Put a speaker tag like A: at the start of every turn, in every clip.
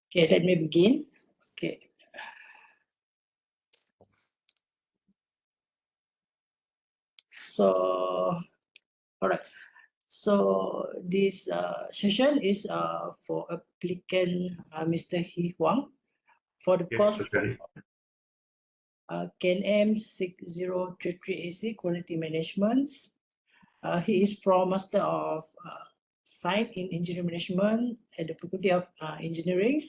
A: Okay, let me begin. Okay. So, all right. So this session is for applicant Mr. He Huang for the course of KNM6033AC Quality Management. He is from Master of Science in Engineering Management at the Faculty of Engineering,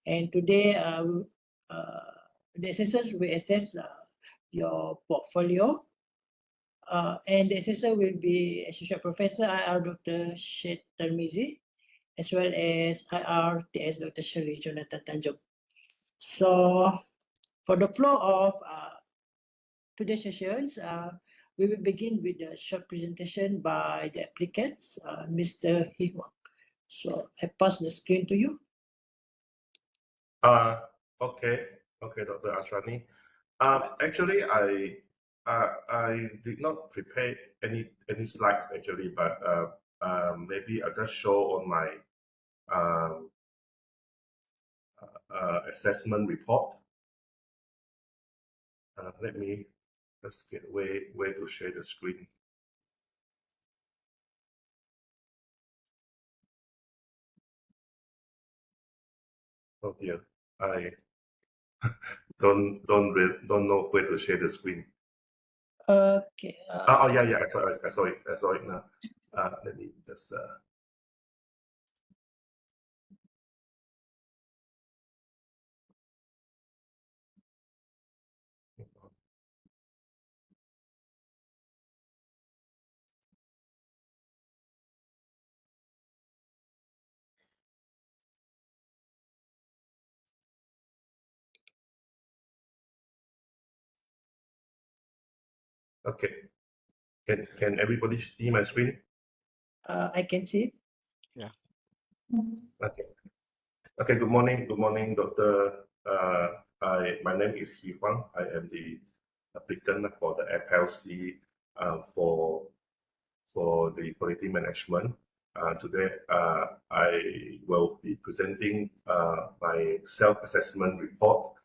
A: and today the assessors will assess your portfolio. And the assessor will be Associate Professor IR Dr. Syed Tarmizi, as well as IR TS Dr. Shirley Jonathan Tanjung. So for the flow of today's sessions, we will begin with a short presentation by the applicants, Mr. He Huang. So I pass the screen to you.
B: Okay, Dr. Ashrani. Actually, I did not prepare any slides actually, but maybe I'll just show on my assessment report. Let me just get way to share the screen. Oh dear, I don't know where to share the screen.
A: Okay.
B: Oh yeah, I saw it now. Let me just. Okay. Can everybody see my screen?
A: I can see.
C: Yeah.
B: Okay. Okay. Good morning, Doctor. My name is He Huang. I am the applicant for the FLC for the quality management. Today, I will be presenting my self-assessment report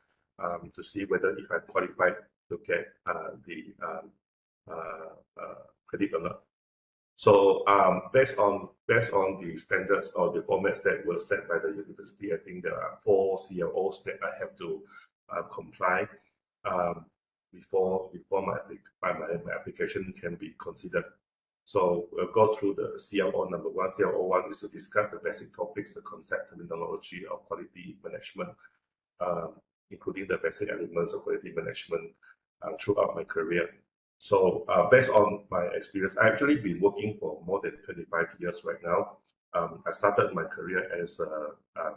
B: to see whether if I'm qualified to get the credit or not. So based on the standards or the formats that were set by the university, I think there are 4 CLOs that I have to comply before my application can be considered. So we'll go through the CLO number 1. CLO 1 is to discuss the basic topics, the concept, terminology of quality management, including the basic elements of quality management throughout my career. So based on my experience, I've actually been working for more than 25 years right now. I started my career as a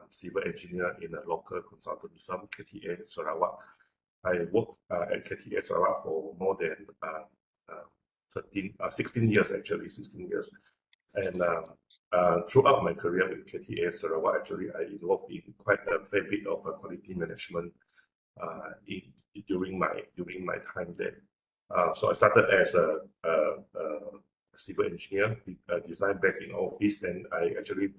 B: civil engineer in a local consultant firm, KTA Sarawak. I worked at KTA Sarawak for more than 16 years actually, 16 years. And throughout my career with KTA Sarawak, actually I involved in quite a fair bit of quality management during my time there. So I started as a civil engineer, design based in office. Then I actually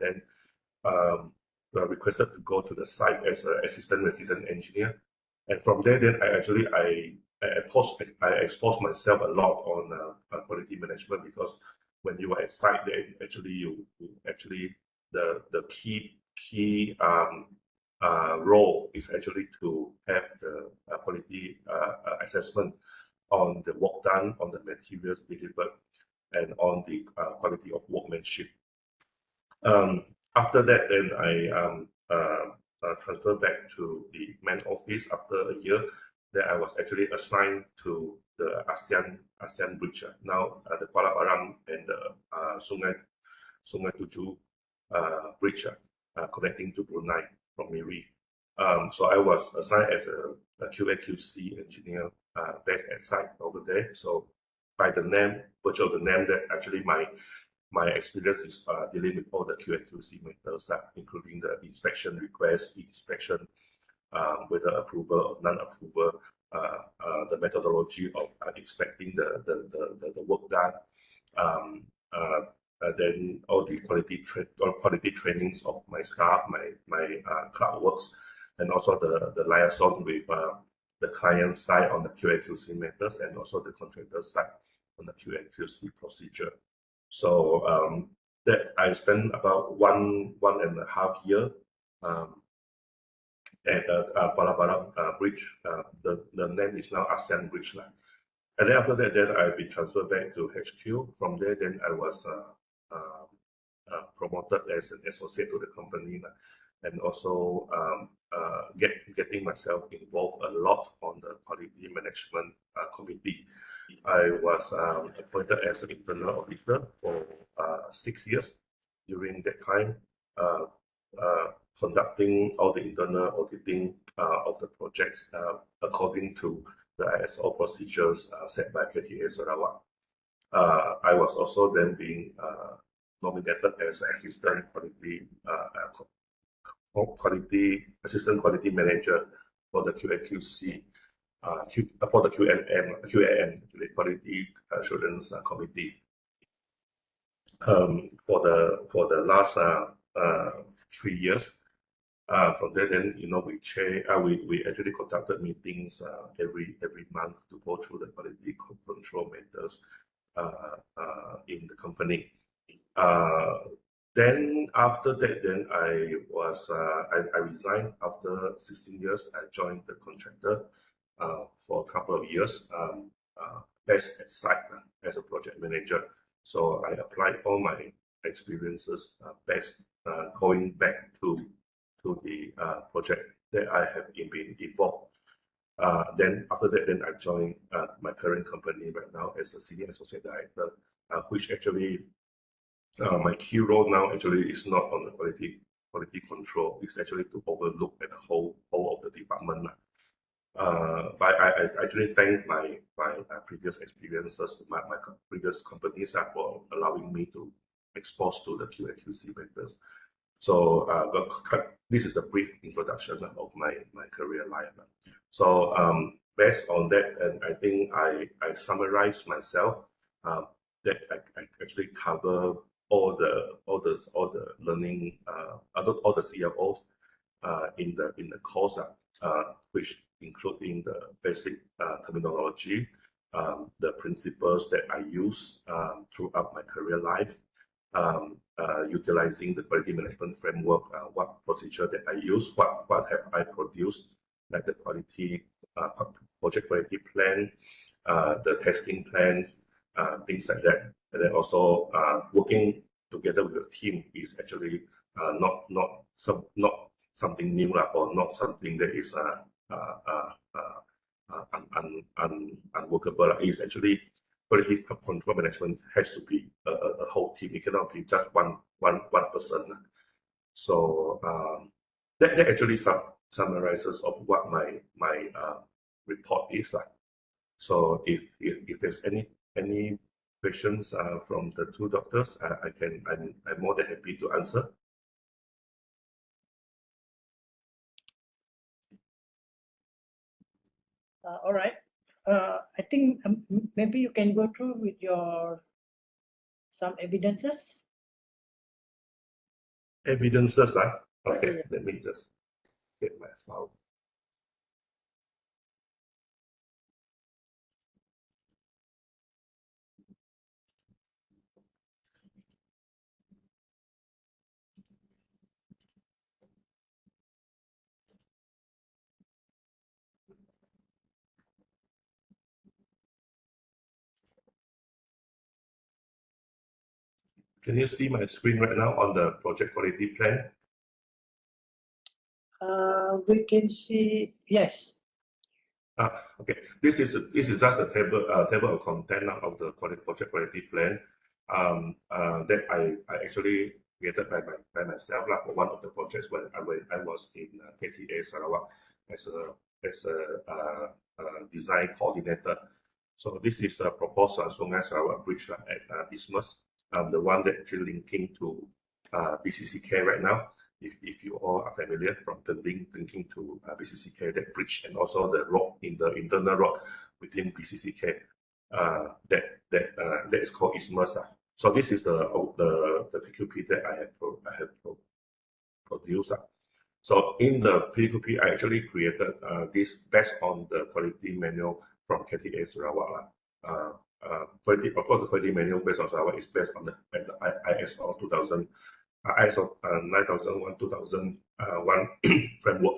B: requested to go to the site as an assistant resident engineer, and from there then I exposed myself a lot on quality management, because when you are at site, then actually the key role is actually to have the quality assessment on the work done, on the materials delivered, and on the quality of workmanship. After that, then I transferred back to the main office after a year. Then I was actually assigned to the ASEAN bridge, now the Kuala Baram and the Sungai Tujuh bridge connecting to Brunei from Miri. So I was assigned as a QA/QC engineer based at site over there. So by the name, virtue of the name, that actually my experience is dealing with all the QA/QC matters, including the inspection request, inspection, whether approval or non-approval, the methodology of inspecting the work done, then all the quality trainings of my staff, my cloud works, and also the liaison with the client side on the QA/QC matters, and also the contractor side on the QA/QC procedure. So that I spent about one and a half year at Kuala Baram Bridge. The name is now ASEAN Bridge Line. And then after that, then I've been transferred back to HQ. From there, then I was promoted as an associate to the company, and also getting myself involved a lot on the quality management committee. I was appointed as an internal auditor for 6 years. During that time, conducting all the internal auditing of the projects according to the ISO procedures set by KTA Sarawak. I was also then being nominated as assistant quality manager for the QA/QC for the QAM, the Quality Assurance Committee. For the last 3 years. From there, then we actually conducted meetings every month to go through the quality control matters in the company. Then after that, then I resigned after 16 years. I joined the contractor for a couple of years, based at site as a project manager. So I applied all my experiences going back to the project that I have been involved. Then after that, then I joined my current company right now as a senior associate director, which actually my key role now actually is not on the quality control. It's actually to overlook at the whole of the department. But I actually thank my previous experiences, my previous companies for allowing me to expose to the QA/QC matters. So this is a brief introduction of my career life. So based on that, and I think I summarized myself that I actually cover all the learning, all the CFOs in the course, which including the basic terminology, the principles that I use throughout my career life, utilizing the quality management framework, what procedure that I use, what have I produced, like the quality project quality plan, the testing plans, things like that. And then also working together with the team is actually not something new or not something that is unworkable. It's actually quality control management has to be a whole team. It cannot be just one person. So that actually summarizes of what my report is like. So if there's any questions from the two doctors, I'm more than happy to answer.
A: All right. I think maybe you can go through with some evidences.
B: Evidences, right? Okay, let me just get my file. Can you see my screen right now on the project quality plan?
A: We can see, yes.
B: Okay, this is just a table of content of the project quality plan that I actually created by myself for one of the projects when I was in KTA Sarawak as a design coordinator. So this is the proposed Sungai Sarawak Bridge at Isthmus, the one that actually linking to BCCK right now. If you all are familiar, from the linking to BCCK, that bridge, and also the road in the internal road within BCCK, that is called Isthmus. So this is the PQP that I have produced. So in the PQP, I actually created this based on the quality manual from KTA Sarawak. Quality, of course, the quality manual based on Sarawak is based on the ISO 2000, ISO 9001 2001 framework.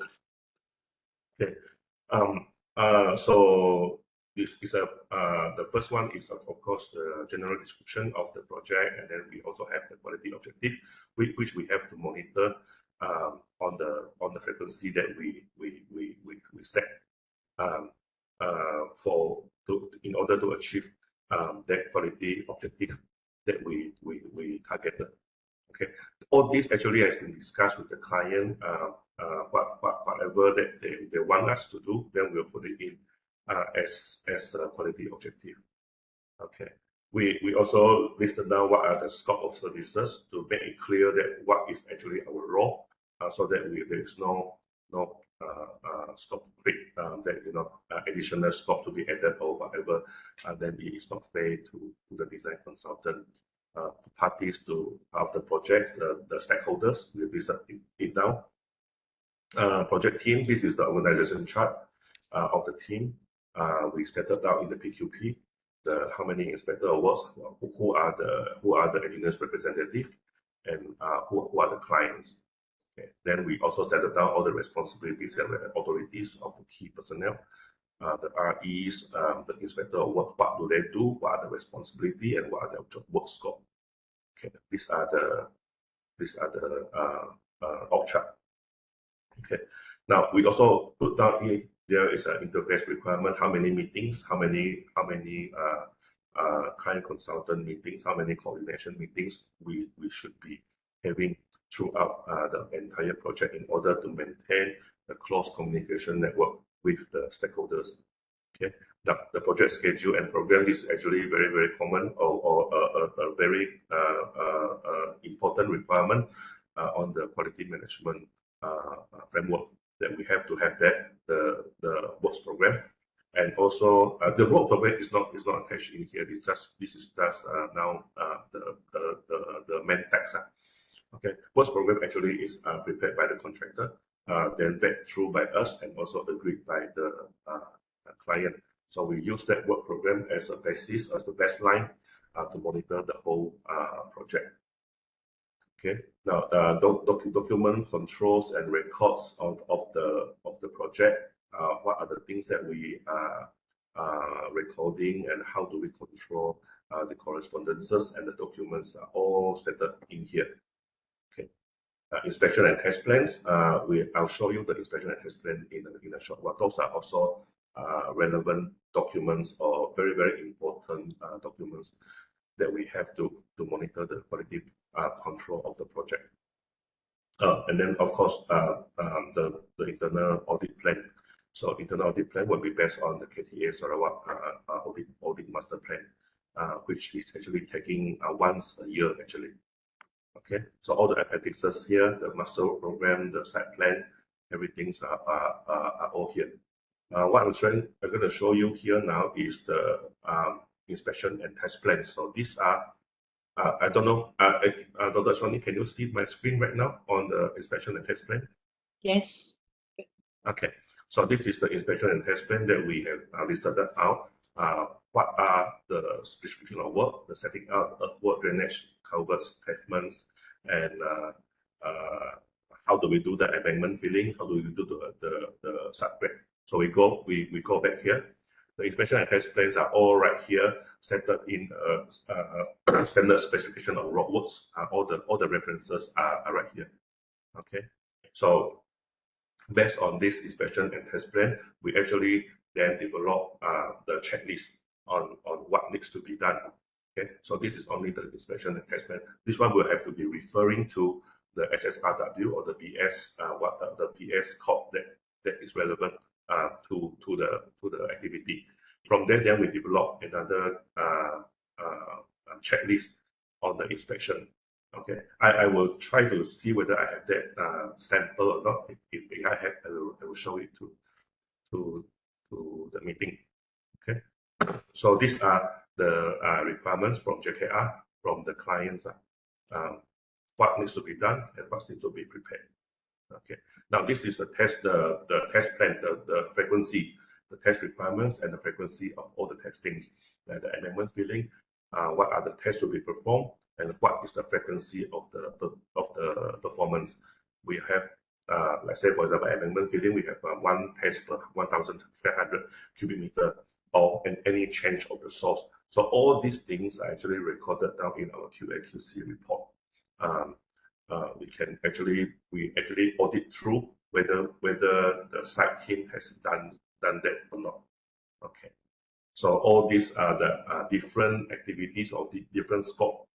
B: Okay. So this is the first one is of course the general description of the project, and then we also have the quality objective, which we have to monitor on the frequency that we set in order to achieve that quality objective that we targeted. Okay, all this actually has been discussed with the client. Whatever that they want us to do, then we'll put it in as a quality objective. Okay, we also listed down what are the scope of services to make it clear that what is actually our role, so that there is no scope creep, that additional scope to be added or whatever, and then it is not fair to the design consultant. Parties of the project, the stakeholders, we list it down. Project team, this is the organization chart of the team. We stated out in the PQP how many inspector awards, who are the engineers representative, and who are the clients. Okay. Then we also stated down all the responsibilities and authorities of the key personnel. The REs, the inspector award, what do they do, what are the responsibility, and what are their work scope. Okay, these are the org chart. Okay, now we also put down here, there is an interface requirement, how many meetings, how many client consultant meetings, how many coordination meetings we should be having throughout the entire project in order to maintain the close communication network with the stakeholders. Okay, the project schedule and program is actually very, very common or a very important requirement on the quality management framework, that we have to have that the works program. And also the work program is not attached in here. This is just now the main text. Okay, works program actually is prepared by the contractor, then vetted through by us, and also agreed by the client. So we use that work program as a basis, as the baseline to monitor the whole project. Okay, now document controls and records of the project. What are the things that we are recording, and how do we control the correspondences and the documents are all set up in here. Okay, inspection and test plans. I'll show you the inspection and test plan in a short while. Those are also relevant documents, or very, very important documents that we have to monitor the quality control of the project. And then of course the internal audit plan. So internal audit plan will be based on the KTA Sarawak audit master plan, which is actually taking once a year actually. Okay, so all the appendixes here, the master program, the site plan, everything's are all here. What I'm going to show you here now is the inspection and test plan. So these are, I don't know, Dr. Swani, can you see my screen right now on the inspection and test plan?
A: Yes.
B: Okay, so this is the inspection and test plan that we have listed out. What are the description of work, the setting up of work, drainage, culverts, pavements, and how do we do the embankment filling, how do we do the subgrade. So we go back here. The inspection and test plans are all right here, set up in standard specification of roadworks. All the references are right here. Okay, so based on this inspection and test plan, we actually then develop the checklist on what needs to be done. Okay, so this is only the inspection and test plan. This one will have to be referring to the SSRW or the BS, what the BS code that is relevant to the activity. From there, then we develop another checklist on the inspection. Okay, I will try to see whether I have that sample or not. If I have, I will show it to the meeting. Okay, so these are the requirements from JKR. the clients what needs to be done and what needs to be prepared. Okay. Now this is the test plan, the frequency, the test requirements, and the frequency of all the testings. The amendment filling, what are the tests to be performed, and what is the frequency of the performance. We have, let's say for example, amendment filling, we have one test per 1,500 cubic meter, or any change of the source. So all these things are actually recorded down in our QA/QC report. We actually audit through whether the site team has done that or not. Okay. So all these are the different activities or the different scope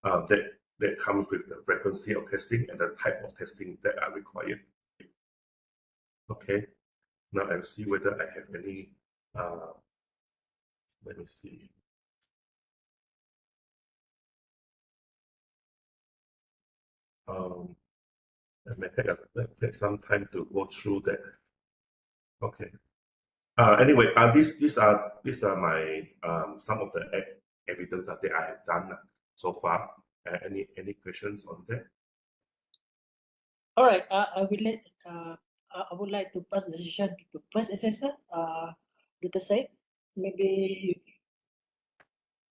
B: that comes with the frequency of testing and the type of testing that are required. Okay. Now I'll see whether I have any. Let me see. It may take some time to go through that. Okay. Anyway, these are my some of the evidence that I have done so far. Any questions on that?
A: All right. I would like to pass the decision to the first assessor, Dr. Said. Maybe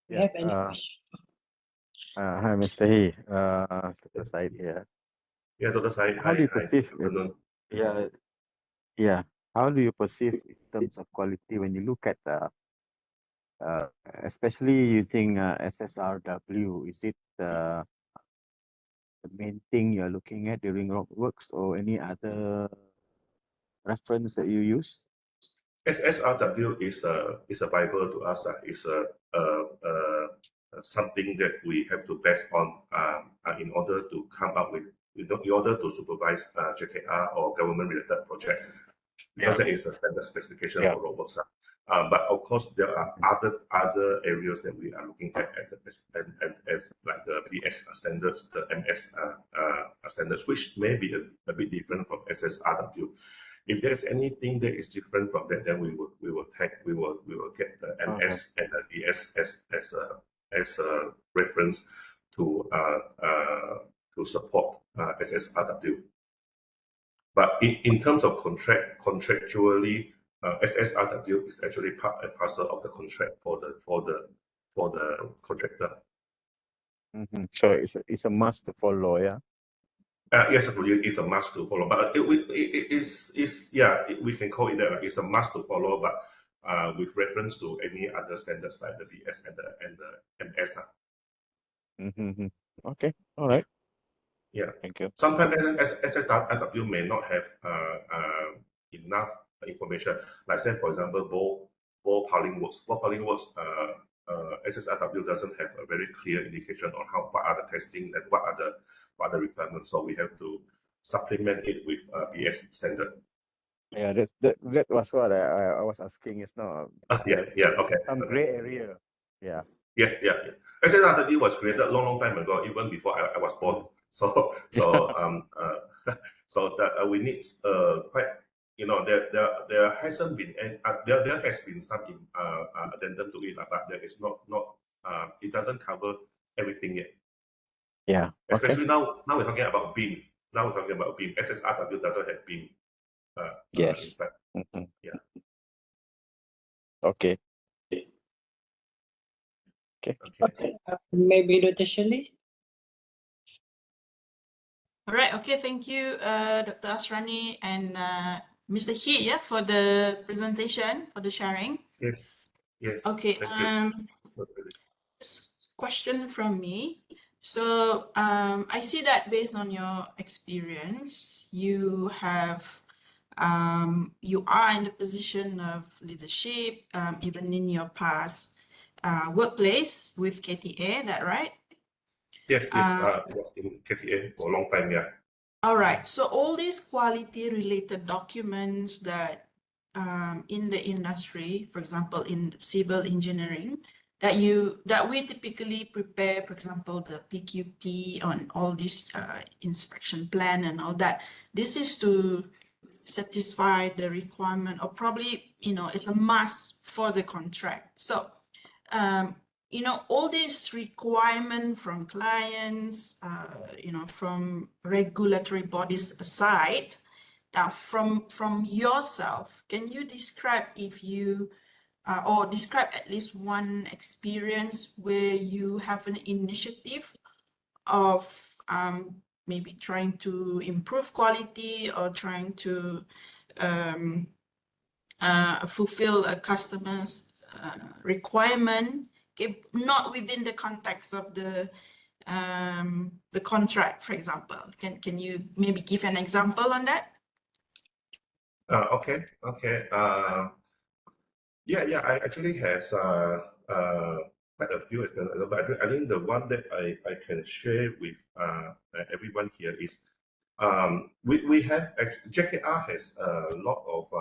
A: you have any question.
C: Hi, Mr. He. Dr. Said here.
B: Yeah, Dr. Said.
C: How do you perceive it? Yeah. How do you perceive in terms of quality when you look at especially using SSRW? Is it the main thing you're looking at during works, or any other reference that you use?
B: SSRW is a Bible to us. It's something that we have to base on in order to come up with, in order to supervise JKR or government-related project, because there is a standard specification for roadworks. But of course, there are other areas that we are looking at like the BS standards, the MS standards, which may be a bit different from SSRW. If there's anything that is different from that, then we will get the MS and the BS as a reference to support SSRW. But in terms of contractually, SSRW is actually part and parcel of the contract for the contractor.
C: So it's a must to follow, yeah.
B: Yes, it's a must to follow, but we can call it that. Like, it's a must to follow, but with reference to any other standards like the BS and the MS.
C: Okay, all right.
B: Yeah,
C: thank you.
B: Sometimes SSRW may not have enough information. Like say, for example, ball piling works. Ball piling works. SSRW doesn't have a very clear indication on what are the testing and what are the requirements. So we have to supplement it with BS standard.
C: Yeah, that was what I was asking. It's not.
B: Okay.
C: Some gray area. Yeah.
B: SSRW was created long time ago, even before I was born. So that we need quite. There hasn't been there has been some addendum to it, but there is not it doesn't cover everything yet.
C: Yeah.
B: Especially now we're talking about BIM. SSRW doesn't have BIM.
C: Yes.
B: Yeah.
C: Okay.
A: Maybe Dr. Shirley.
D: All right. Okay. Thank you, Dr. Asrani and Mr. He, for the presentation, for the sharing.
B: Yes.
D: Okay. Question from me. So I see that based on your experience, you have you are in the position of leadership, even in your past workplace with KTA. That right?
B: Yes. I was in KTA for a long time. Yeah.
D: All right. So all these quality-related documents that in the industry, for example, in civil engineering, that we typically prepare, for example, the PQP on all this inspection plan and all that. This is to satisfy the requirement, or probably it's a must for the contract. So you know, all these requirements from clients, you know, from regulatory bodies aside, now from yourself, can you describe if you or describe at least one experience where you have an initiative of maybe trying to improve quality or trying to fulfill a customer's requirement, okay, not within the context of the contract, for example. Can you maybe give an example on that?
B: Okay. Yeah. I actually has quite a few, but I think the one that I can share with everyone here is we have JKR has a lot of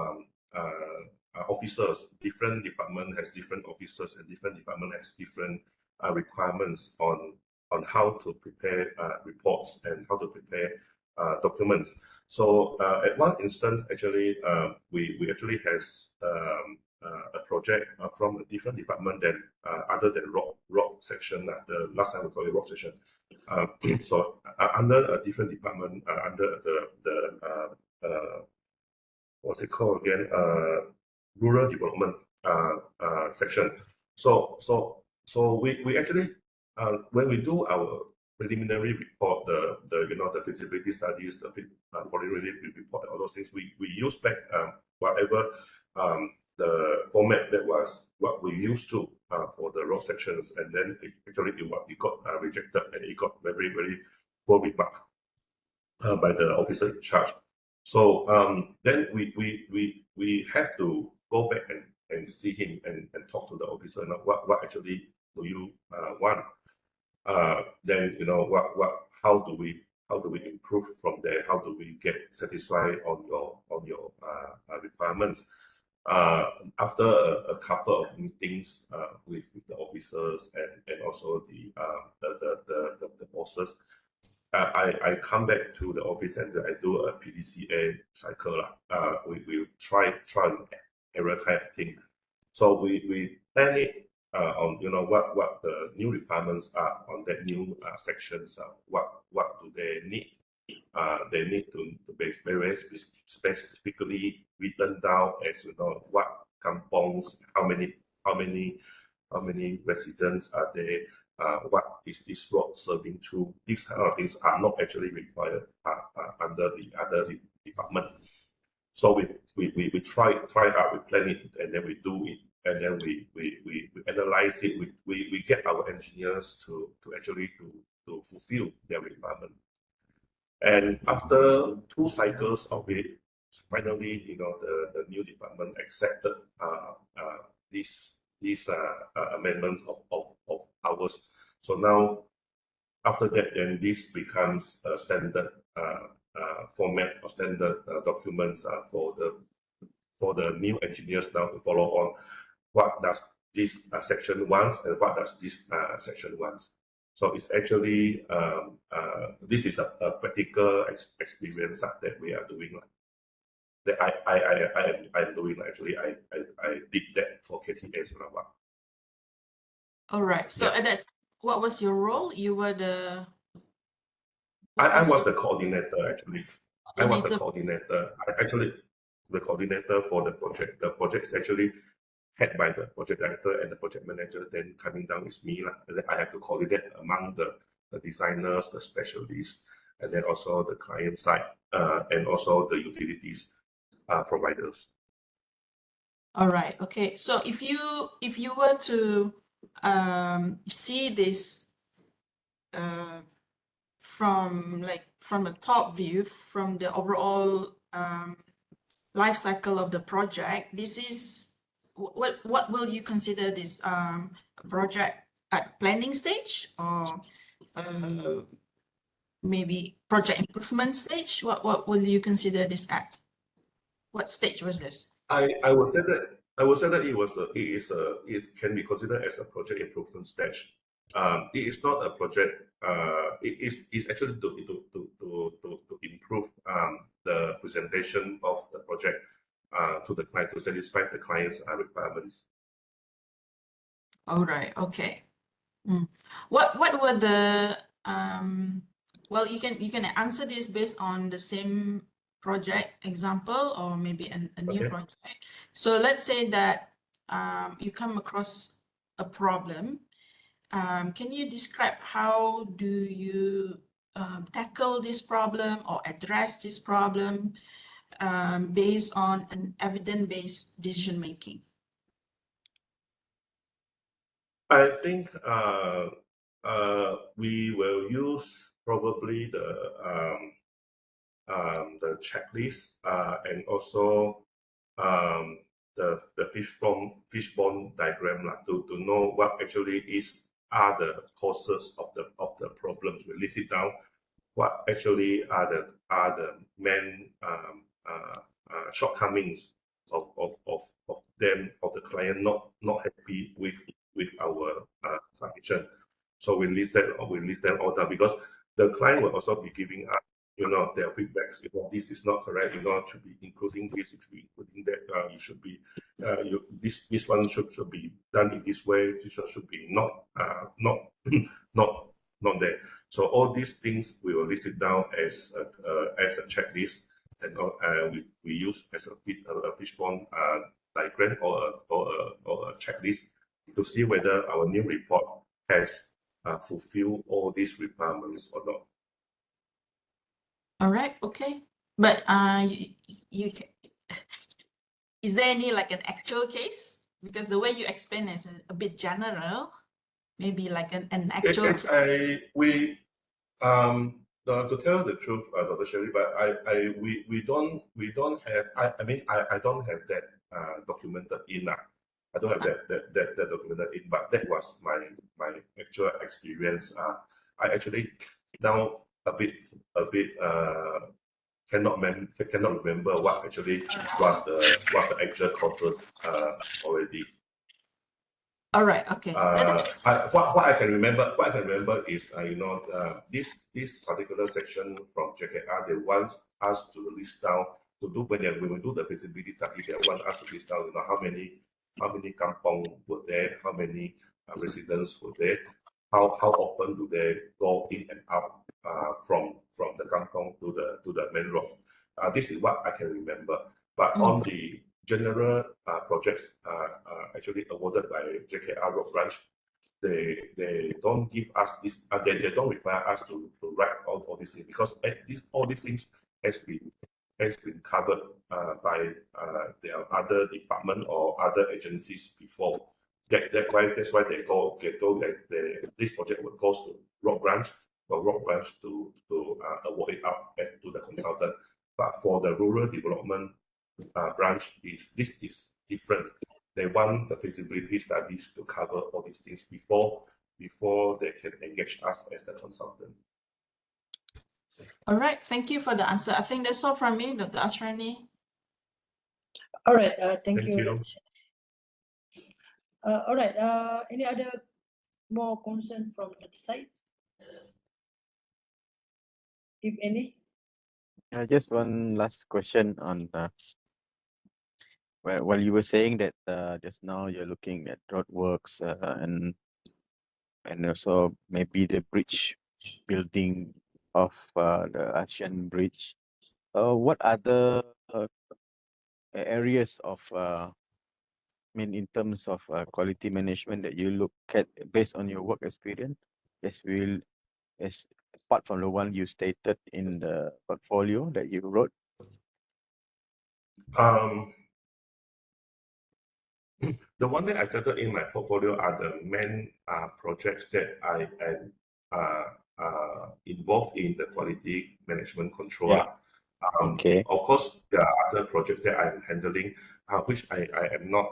B: officers. Different department has different officers, and different department has different requirements on how to prepare reports and how to prepare documents. So at one instance, actually, we actually has a project from a different department than other than rock section. The last time we called it rock section. So under a different department, under the what's it called again? Rural development section. So we actually when we do our preliminary report, the feasibility studies, the preliminary report, all those things, we use back whatever the format that was what we used to for the rock sections, and then it got rejected, and it got very poor remark by the officer in charge. So then we have to go back and see him and talk to the officer. Now, what actually do you want? Then how do we improve from there? How do we get satisfied on your requirements? After a couple of meetings with the officers and also the bosses, I come back to the office and I do a PDCA cycle. We try and error kind of thing. So we plan it on what the new requirements are on that new sections. What do they need? They need to be very specifically written down as what kampongs, how many residents are there, what is this road serving to. These kind of things are not actually required under the other department. So we try out, we plan it, and then we do it, and then we analyze it. We get our engineers to actually to fulfill their requirement. And after 2 cycles of it, finally, the new department accepted these amendments of ours. So now, after that, then this becomes a standard format or standard documents for the new engineers now to follow on. What does this section wants and what does this section wants? So it's actually this is a practical experience that we are doing. That I'm doing actually. I did that for KTA as well.
D: All right. So at that, what was your role? You were the.
B: I was the coordinator actually. I was the coordinator. The coordinator for the project. The project is actually head by the project director and the project manager. Then coming down is me, and then I have to coordinate among the designers, the specialists, and then also the client side, and also the utilities providers.
D: All right. Okay. So if you were to see this from a top view, from the overall life cycle of the project, this is what will you consider this project at planning stage, or maybe project improvement stage? What will you consider this at? What stage was this?
B: I would say that it can be considered as a project improvement stage. It is not a project. It is actually to improve the presentation of the project to the client, to satisfy the client's requirements.
D: All right. Okay. What were the well, you can answer this based on the same project example or maybe a new
B: Okay.
D: project. So let's say that you come across a problem. Can you describe how do you tackle this problem or address this problem based on an evidence-based decision making?
B: I think we will use probably the checklist and also the fishbone diagram to know what actually are the causes of the problems. We list it down. What actually are the main shortcomings of the client not happy with our submission. So we list that all down because the client will also be giving us their feedbacks. This is not correct. Should be including this. It should be including that. You should be this one should be done in this way. This one should be not not there. So all these things we will list it down as a checklist, and we use as a fishbone diagram or a checklist to see whether our new report has fulfilled all these requirements or not.
D: All right, okay. But you can, is there any like an actual case? Because the way you explain is a bit general, maybe like an actual case.
B: To tell the truth, Dr. Shirley, but we don't have. I mean, I don't have that documented in. I don't have that documented in, but that was my actual experience. I actually now a bit cannot remember what actually was the actual causes already.
D: All right. Okay.
B: What I can remember is this particular section from JKR, they want us to list down to do when we do the feasibility study. They want us to list down how many kampong were there, how many residents were there, how often do they go in and out from the kampong to the main road. This is what I can remember. But on the general projects actually awarded by JKR Road Branch, they don't give us this. They don't require us to write all these things because all these things has been covered by their other department or other agencies before. That's why they go that this project will go to Road Branch for Road Branch to award it out to the consultant. But for the rural development branch, this is different. They want the feasibility studies to cover all these things before they can engage us as the consultant.
D: All right. Thank you for the answer. I think that's all from me, Dr. Asrani.
A: All right. Thank
B: Thank you.
A: All right. Any other more concern from that side? If any?
C: Just one last question on while you were saying that just now you're looking at roadworks and also maybe the bridge building of the ASEAN bridge. What other areas of I mean, in terms of quality management that you look at based on your work experience, as apart from the one you stated in the portfolio that you wrote?
B: The one that I started in my portfolio are the main projects that I am involved in the quality management control.
C: Yeah. Okay.
B: Of course, there are other projects that I'm handling, which I am not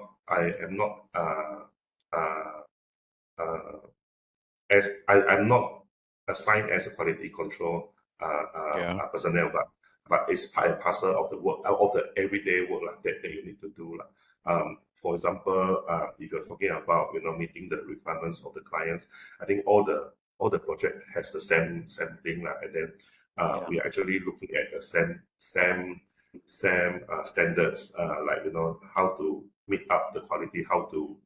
B: I'm not assigned as a quality control personnel, but it's part and parcel of the work of the everyday work that you need to do. For example, if you're talking about meeting the requirements of the clients, I think all the project has the same thing, and then we are actually looking at the same standards, like how to meet up the quality, how to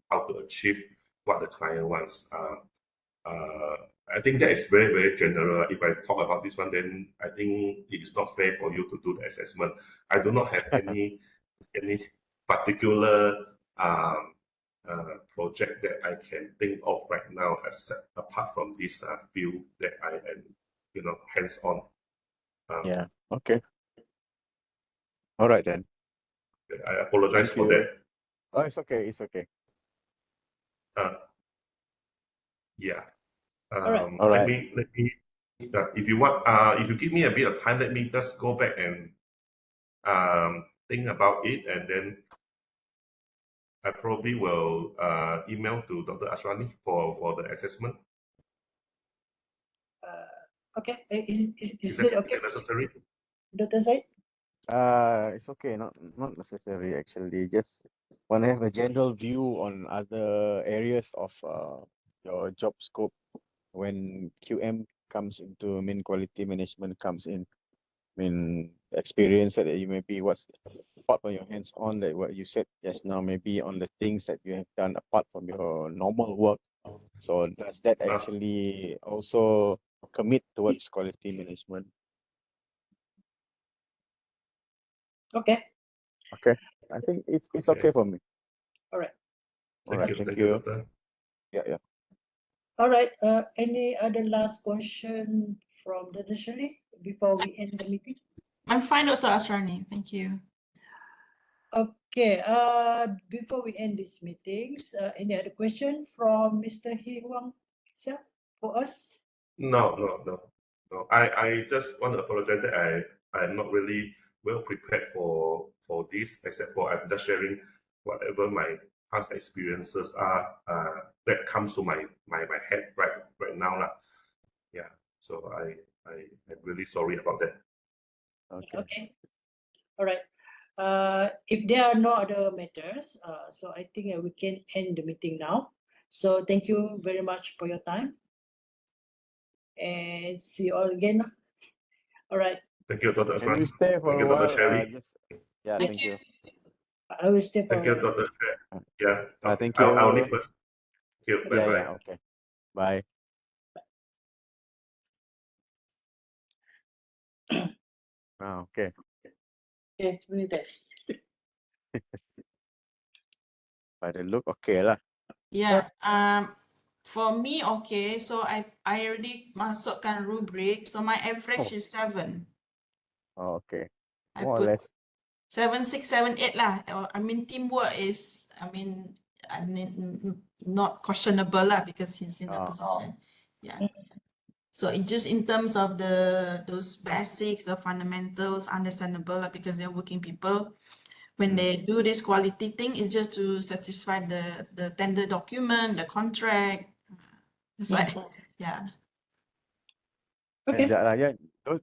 B: achieve what the client wants. I think that is very, very general. If I talk about this one, then I think it is not fair for you to do the assessment. I do not have any particular project that I can think of right now, except apart from this field that I am, hands-on.
C: Yeah. Okay. All right then.
B: I apologize
C: Thank
B: for
C: you.
B: that.
C: Oh, it's okay. It's okay.
B: Yeah.
A: right.
C: All
B: Let
C: right.
B: me. If you want, if you give me a bit of time, let me just go back and think about it, and then I probably will email to Dr. Ashrani for the assessment.
A: Okay, is
B: that,
A: that okay,
B: is that necessary?
A: Dr. Said?
C: It's okay. Not necessary actually. Just want to have a general view on other areas of your job scope when QM comes into, quality management comes in. Experience that you maybe what's apart from your hands on, like what you said just now, maybe on the things that you have done apart from your normal work. So does that actually also commit towards quality management?
A: Okay,
C: Okay, I think it's
B: Okay.
C: okay for me.
A: all right.
C: All right, thank
B: Thank
C: you.
B: you, Doctor.
C: Yeah.
A: All right. Any other last question from Dr. Shirley before we end the meeting?
D: I'm fine, Dr. Asrani. Thank you.
A: Okay. Before we end these meetings, any other question from Mr. Hee Huang sir, for us?
B: No. I just want to apologize that I'm not really well prepared for this, except for I'm just sharing whatever my past experiences are that comes to my head right now lah. Yeah. So I'm really sorry about that.
A: Okay. All right. If there are no other matters, so I think we can end the meeting now. So thank you very much for your time, and see you all again. All right.
B: Thank you, Dr.
C: Can
B: Aswan.
C: we stay for
B: Thank
C: a
B: you, Dr.
C: while?
B: Shelley.
C: Yeah,
A: Yeah.
C: thank you.
A: I will stay for
B: Thank
A: a
B: you,
A: while.
B: Dr. Shelley. Yeah. Okay.
C: Thank
B: I'll
C: you.
B: leave first. Thank you.
C: Yeah,
B: Bye-bye.
C: yeah, okay. Bye. Okay.
A: Okay, sebentar.
C: By the look, okay lah.
D: Yeah. For me, okay. So I already masukkan rubric. So my average is 7.
C: Oh, okay.
D: I
C: More or
D: put
C: less.
D: 7, 6, 7, 8 lah. Teamwork is, not questionable lah because he's in the position. Yeah. So it just in terms of those basics or fundamentals, understandable lah because they're working people. When they do this quality thing, it's just to satisfy the tender document, the contract. It's like, yeah.
A: Okay.
C: Yeah,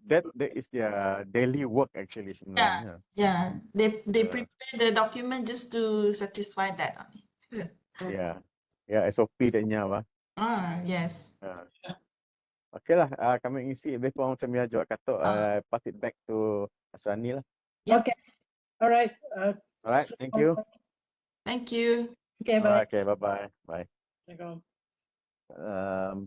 C: that is their daily work actually sebenarnya.
D: Yeah. They prepare the document just to satisfy that only.
C: Yeah. Yeah, SOP dia apa.
D: Yes.
C: Okay lah, kami isi lebih kurang macam biasa kata, pass it back to Asrani lah.
D: Yep.
A: Okay. All right.
C: Alright, thank you.
D: Thank you.
A: Okay, bye.
C: Okay, bye-bye. Bye.
A: Assalamualaikum.